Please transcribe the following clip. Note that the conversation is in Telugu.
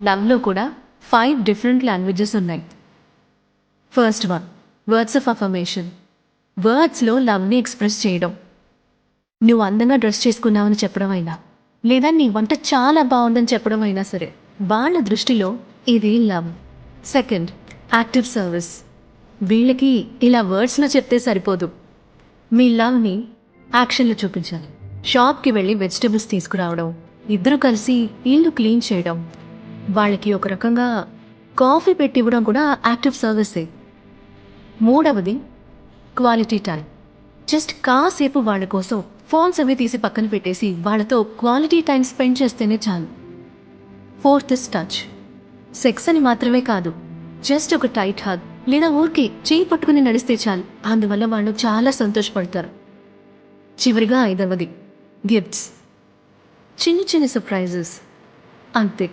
లవ్లో కూడా 5 డిఫరెంట్ లాంగ్వేజెస్ ఉన్నాయి. First one, words of affirmation. వర్డ్స్లో లవ్ని ఎక్స్ప్రెస్ చేయడం. నువ్వు అందంగా డ్రెస్ చేసుకున్నావని చెప్పడం అయినా, లేదా నీ వంట చాలా బాగుందని చెప్పడం అయినా సరే, వాళ్ళ దృష్టిలో ఇది లవ్. Second, active service. వీళ్ళకి ఇలా వర్డ్స్లో చెప్తే సరిపోదు, మీ లవ్ని యాక్షన్లో చూపించాలి. షాప్కి వెళ్ళి వెజిటబుల్స్ తీసుకురావడం, ఇద్దరు కలిసి ఇల్లు క్లీన్ చేయడం, వాళ్ళకి ఒక రకంగా కాఫీ పెట్టి ఇవ్వడం కూడా యాక్టివ్ సర్వీసే. మూడవది, క్వాలిటీ టైం. జస్ట్ కాసేపు వాళ్ళ కోసం ఫోన్స్ అవి తీసి పక్కన పెట్టేసి వాళ్ళతో క్వాలిటీ టైం స్పెండ్ చేస్తేనే చాలు. Fourth is touch. సెక్స్ అని మాత్రమే కాదు, జస్ట్ ఒక టైట్ హగ్ లేదా ఊరికి చేయి పట్టుకుని నడిస్తే చాలు, అందువల్ల వాళ్ళు చాలా సంతోషపడతారు. చివరిగా ఐదవది, గిఫ్ట్స్. చిన్న చిన్న సర్ప్రైజెస్ అంతే.